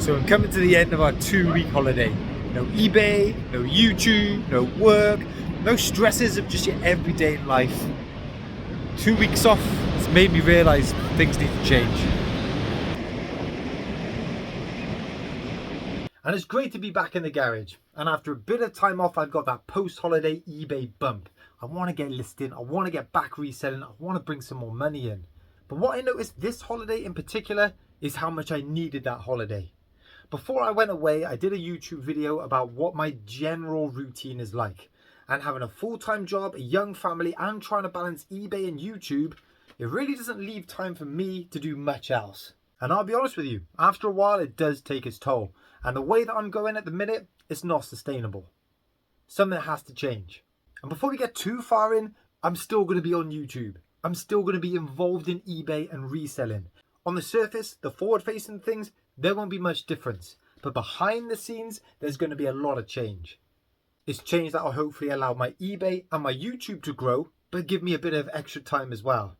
So we're coming to the end of our 2-week holiday. No eBay, no YouTube, no work, no stresses of just your everyday life. 2 weeks off has made me realise things need to change. And it's great to be back in the garage. And after a bit of time off, I've got that post-holiday eBay bump. I want to get listing, I want to get back reselling, I want to bring some more money in. But what I noticed this holiday in particular is how much I needed that holiday. Before I went away, I did a YouTube video about what my general routine is like. And having a full-time job, a young family, and trying to balance eBay and YouTube, it really doesn't leave time for me to do much else. And I'll be honest with you, after a while it does take its toll. And the way that I'm going at the minute, it's not sustainable. Something has to change. And before we get too far in, I'm still going to be on YouTube. I'm still going to be involved in eBay and reselling. On the surface, the forward-facing things, there won't be much difference. But behind the scenes, there's going to be a lot of change. It's change that will hopefully allow my eBay and my YouTube to grow, but give me a bit of extra time as well.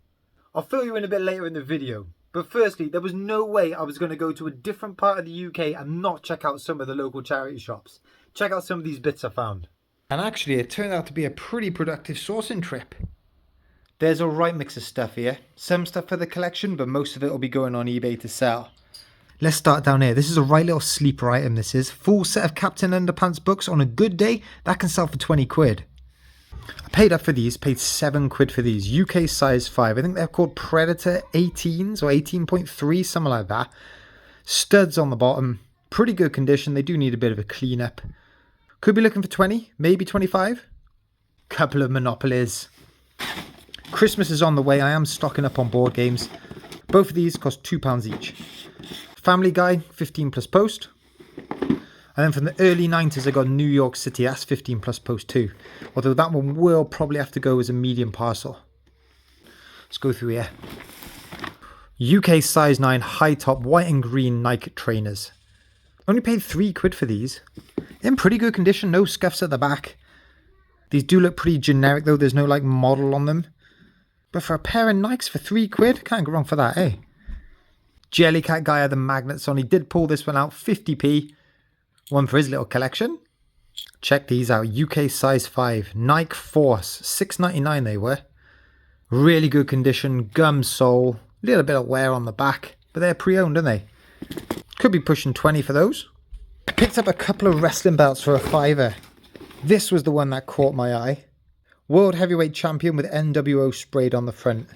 I'll fill you in a bit later in the video. But firstly, there was no way I was going to go to a different part of the UK and not check out some of the local charity shops. Check out some of these bits I found. And actually, it turned out to be a pretty productive sourcing trip. There's a right mix of stuff here. Some stuff for the collection, but most of it will be going on eBay to sell. Let's start down here. This is a right little sleeper item, this is. Full set of Captain Underpants books. On a good day, that can sell for 20 quid. I paid up for these, paid 7 quid for these. UK size 5. I think they're called Predator 18s or 18.3, something like that. Studs on the bottom. Pretty good condition. They do need a bit of a clean up. Could be looking for 20, maybe 25. Couple of Monopolies. Christmas is on the way. I am stocking up on board games. Both of these cost £2 each. Family Guy, 15 plus post. And then from the early 90s, I got New York City. That's 15 plus post too. Although that one will probably have to go as a medium parcel. Let's go through here. UK size 9 high top white and green Nike trainers. Only paid 3 quid for these. In pretty good condition, no scuffs at the back. These do look pretty generic though, there's no like model on them. But for a pair of Nikes for 3 quid, can't go wrong for that, eh? Jellycat guy had the magnets on, he did pull this one out, 50p. One for his little collection. Check these out, UK size 5, Nike Force, $6.99 they were. Really good condition, gum sole, little bit of wear on the back, but they're pre-owned, aren't they? Could be pushing 20 for those. I picked up a couple of wrestling belts for a £5. This was the one that caught my eye. World Heavyweight Champion with NWO sprayed on the front.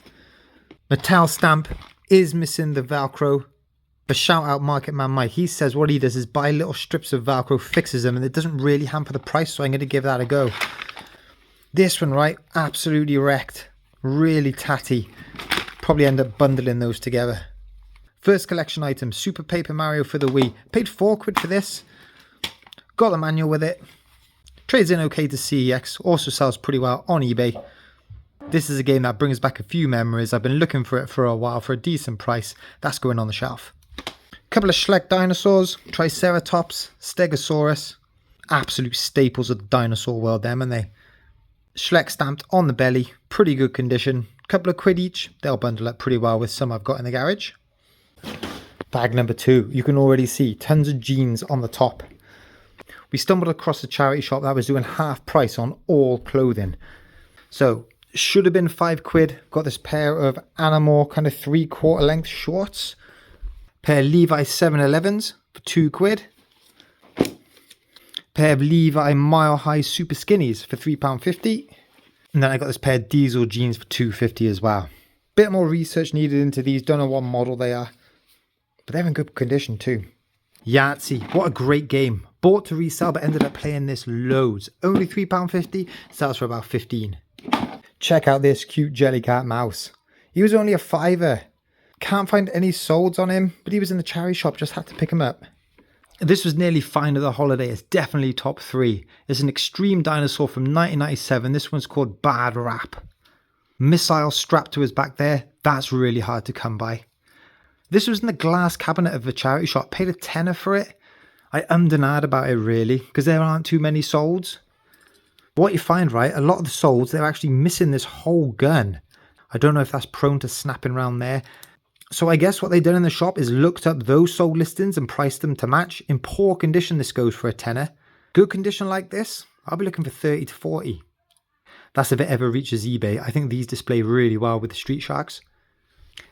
Mattel stamp is missing the Velcro. But shout out Market Man Mike. He says what he does is buy little strips of Velcro, fixes them, and it doesn't really hamper the price, so I'm going to give that a go. This one, right, absolutely wrecked. Really tatty. Probably end up bundling those together. First collection item, Super Paper Mario for the Wii. Paid 4 quid for this. Got the manual with it. Trades in okay to CEX. Also sells pretty well on eBay. This is a game that brings back a few memories. I've been looking for it for a while for a decent price. That's going on the shelf. Couple of Schleck dinosaurs. Triceratops, Stegosaurus. Absolute staples of the dinosaur world, them, aren't they? Schleck stamped on the belly. Pretty good condition. Couple of quid each. They'll bundle up pretty well with some I've got in the garage. Bag number 2. You can already see tons of jeans on the top. We stumbled across a charity shop that was doing half price on all clothing. So, should have been 5 quid. Got this pair of Anamore kind of 3/4 length shorts. Pair of Levi 711s for 2 quid. Pair of Levi Mile High Super Skinnies for £3.50. And then I got this pair of Diesel jeans for £2.50 as well. Bit more research needed into these. Don't know what model they are. But they're in good condition too. Yahtzee, what a great game. Bought to resell but ended up playing this loads. Only £3.50, sells for about 15. Check out this cute Jellycat mouse. He was only a £5. Can't find any solds on him, but he was in the charity shop, just had to pick him up. This was nearly fine of the holiday. It's definitely top 3. It's an extreme dinosaur from 1997. This one's called Bad Rap. Missile strapped to his back there. That's really hard to come by. This was in the glass cabinet of the charity shop. Paid a tenner for it. I ummed and ahed about it really, because there aren't too many solds. What you find, right, a lot of the solds, they're actually missing this whole gun. I don't know if that's prone to snapping around there. So I guess what they done in the shop is looked up those sold listings and priced them to match. In poor condition, this goes for a tenner. Good condition like this, I'll be looking for 30 to 40. That's if it ever reaches eBay. I think these display really well with the Street Sharks.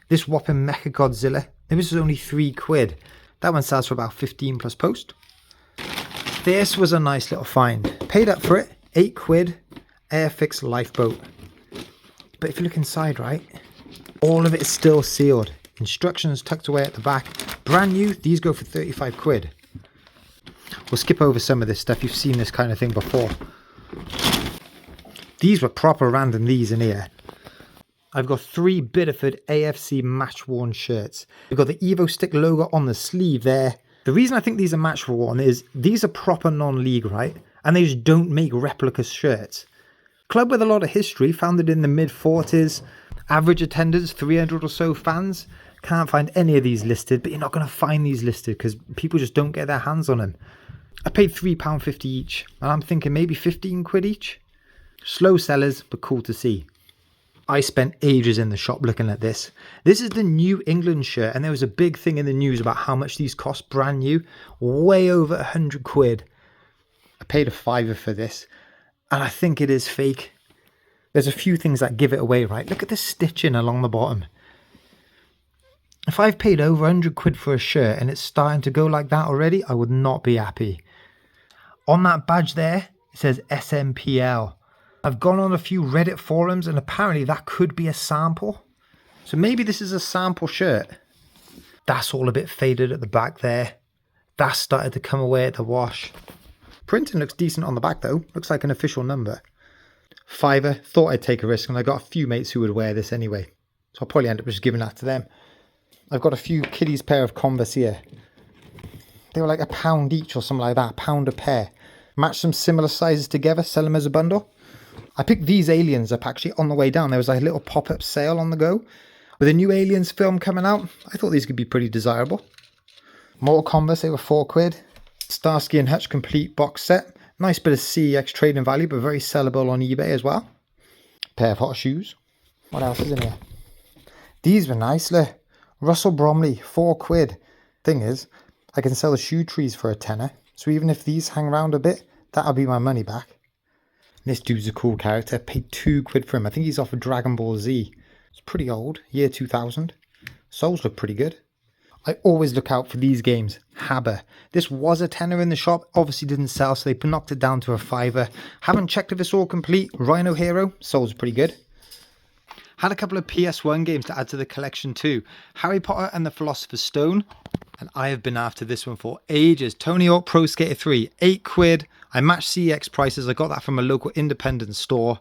This whopping Mecha Godzilla, this was only £3. That one sells for about 15 plus post. This was a nice little find. Paid up for it, £8, Airfix lifeboat. But if you look inside, right, all of it is still sealed. Instructions tucked away at the back. Brand new, these go for £35. We'll skip over some of this stuff. You've seen this kind of thing before. These were proper random, these in here. I've got 3 Biddeford AFC match worn shirts. We've got the Evo Stick logo on the sleeve there. The reason I think these are match worn is these are proper non-league, right? And they just don't make replica shirts. Club with a lot of history, founded in the mid-40s. Average attendance, 300 or so fans. Can't find any of these listed, but you're not going to find these listed because people just don't get their hands on them. I paid £3.50 each, and I'm thinking maybe £15 each. Slow sellers, but cool to see. I spent ages in the shop looking at this. This is the New England shirt, and there was a big thing in the news about how much these cost brand new. Way over £100. I paid a £5 for this, and I think it is fake. There's a few things that give it away, right? Look at the stitching along the bottom. If I've paid over £100 for a shirt and it's starting to go like that already, I would not be happy. On that badge there, it says SMPL. I've gone on a few Reddit forums and apparently that could be a sample. So maybe this is a sample shirt. That's all a bit faded at the back there. That started to come away at the wash. Printing looks decent on the back though. Looks like an official number. £5, thought I'd take a risk, and I got a few mates who would wear this anyway. So I'll probably end up just giving that to them. I've got a few kiddies pair of Converse here. They were like £1 each or something like that, £1 a pair. Match some similar sizes together, sell them as a bundle. I picked these Aliens up actually on the way down. There was like a little pop-up sale on the go. With a new Aliens film coming out, I thought these could be pretty desirable. More Converse, they were £4. Starsky and Hutch complete box set. Nice bit of CEX trading value, but very sellable on eBay as well. Pair of hot shoes. What else is in here? These were nice. Look. Russell Bromley, £4. Thing is, I can sell the shoe trees for a tenner. So even if these hang around a bit, that'll be my money back. This dude's a cool character. Paid £2 for him. I think he's off of Dragon Ball Z. It's pretty old. Year 2000. Soles look pretty good. I always look out for these games. Haber. This was a tenner in the shop. Obviously didn't sell, so they knocked it down to a £5. Haven't checked if it's all complete. Rhino Hero. Soles pretty good. Had a couple of PS1 games to add to the collection too. Harry Potter and the Philosopher's Stone. And I have been after this one for ages. Tony Hawk Pro Skater 3. £8. I matched CEX prices. I got that from a local independent store.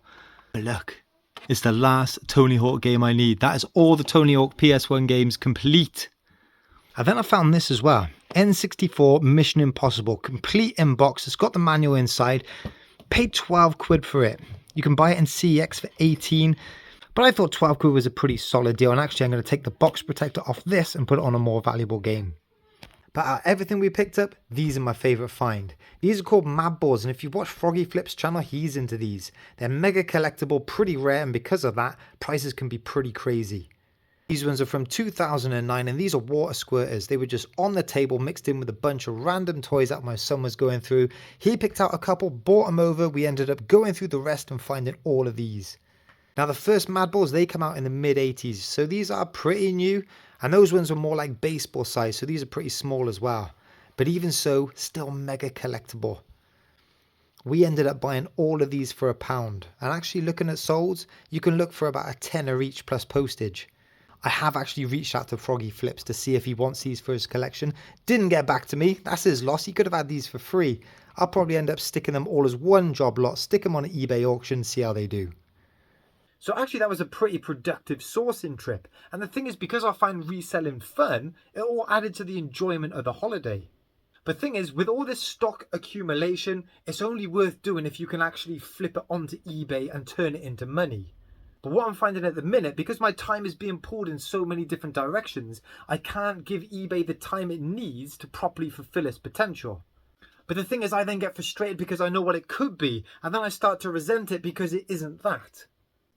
But look, it's the last Tony Hawk game I need. That is all the Tony Hawk PS1 games complete. And then I found this as well. N64 Mission Impossible. Complete in box. It's got the manual inside. Paid £12 for it. You can buy it in CEX for 18. But I thought £12 was a pretty solid deal. And actually I'm going to take the box protector off this and put it on a more valuable game. But out of everything we picked up, these are my favourite find. These are called Mad Balls, and if you watch Froggy Flip's channel, he's into these. They're mega collectible, pretty rare, and because of that, prices can be pretty crazy. These ones are from 2009, and these are water squirters. They were just on the table, mixed in with a bunch of random toys that my son was going through. He picked out a couple, bought them over. We ended up going through the rest and finding all of these. Now, the first Mad Balls, they come out in the mid-80s, so these are pretty new. And those ones were more like baseball size, so these are pretty small as well. But even so, still mega collectible. We ended up buying all of these for £1. And actually looking at solds, you can look for about a tenner each plus postage. I have actually reached out to Froggy Flips to see if he wants these for his collection. Didn't get back to me. That's his loss. He could have had these for free. I'll probably end up sticking them all as one job lot, stick them on an eBay auction, see how they do. So actually that was a pretty productive sourcing trip. And the thing is, because I find reselling fun, it all added to the enjoyment of the holiday. But thing is, with all this stock accumulation, it's only worth doing if you can actually flip it onto eBay and turn it into money. But what I'm finding at the minute, because my time is being pulled in so many different directions, I can't give eBay the time it needs to properly fulfill its potential. But the thing is, I then get frustrated because I know what it could be, and then I start to resent it because it isn't that.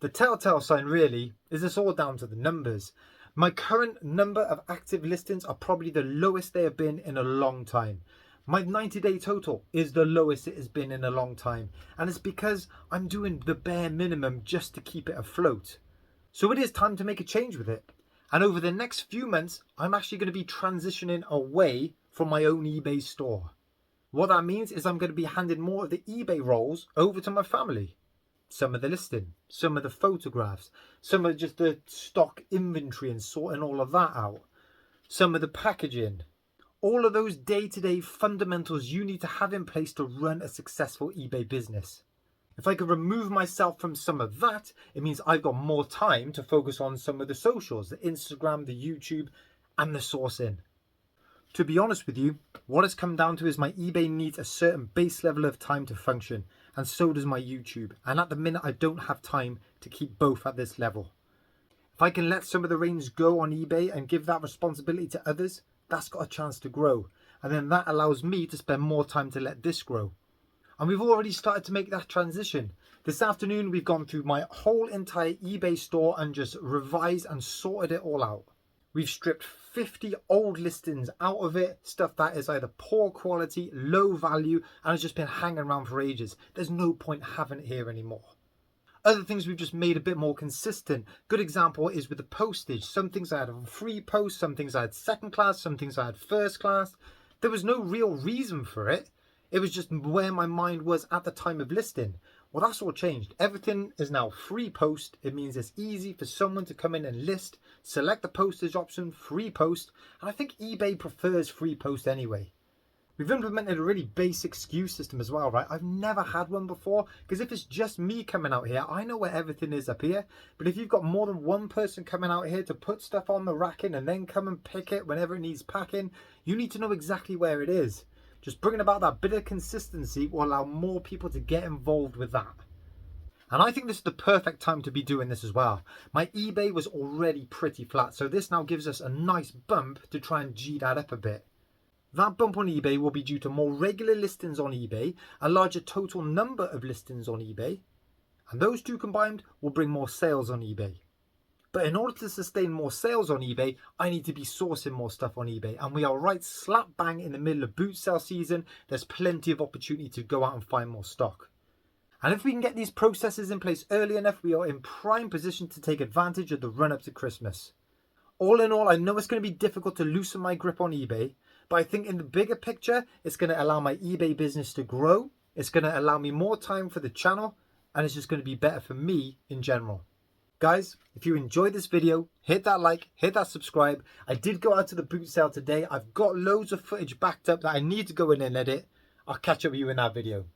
The telltale sign really is it's all down to the numbers. My current number of active listings are probably the lowest they have been in a long time. My 90-day total is the lowest it has been in a long time. And it's because I'm doing the bare minimum just to keep it afloat. So it is time to make a change with it. And over the next few months, I'm actually going to be transitioning away from my own eBay store. What that means is I'm going to be handing more of the eBay roles over to my family. Some of the listing, some of the photographs, some of just the stock inventory and sorting all of that out, some of the packaging, all of those day-to-day fundamentals you need to have in place to run a successful eBay business. If I could remove myself from some of that, it means I've got more time to focus on some of the socials, the Instagram, the YouTube, and the sourcing. To be honest with you, what it's come down to is my eBay needs a certain base level of time to function, and so does my YouTube. And at the minute, I don't have time to keep both at this level. If I can let some of the reins go on eBay and give that responsibility to others, that's got a chance to grow. And then that allows me to spend more time to let this grow. And we've already started to make that transition. This afternoon, we've gone through my whole entire eBay store and just revised and sorted it all out. We've stripped 50 old listings out of it, stuff that is either poor quality, low value, and has just been hanging around for ages. There's no point having it here anymore. Other things we've just made a bit more consistent. Good example is with the postage. Some things I had on free post, some things I had second class, some things I had first class. There was no real reason for it. It was just where my mind was at the time of listing. Well, that's all changed. Everything is now free post. It means it's easy for someone to come in and list, select the postage option, free post. And I think eBay prefers free post anyway. We've implemented a really basic SKU system as well, right? I've never had one before, because if it's just me coming out here, I know where everything is up here. But if you've got more than one person coming out here to put stuff on the racking and then come and pick it whenever it needs packing, you need to know exactly where it is. Just bringing about that bit of consistency will allow more people to get involved with that. And I think this is the perfect time to be doing this as well. My eBay was already pretty flat, so this now gives us a nice bump to try and G that up a bit. That bump on eBay will be due to more regular listings on eBay, a larger total number of listings on eBay, and those two combined will bring more sales on eBay. But in order to sustain more sales on eBay, I need to be sourcing more stuff on eBay. And we are right slap bang in the middle of boot sale season. There's plenty of opportunity to go out and find more stock. And if we can get these processes in place early enough, we are in prime position to take advantage of the run up to Christmas. All in all, I know it's going to be difficult to loosen my grip on eBay, but I think in the bigger picture, it's going to allow my eBay business to grow. It's going to allow me more time for the channel, and it's just going to be better for me in general. Guys, if you enjoyed this video, hit that like, hit that subscribe. I did go out to the boot sale today. I've got loads of footage backed up that I need to go in and edit. I'll catch up with you in that video.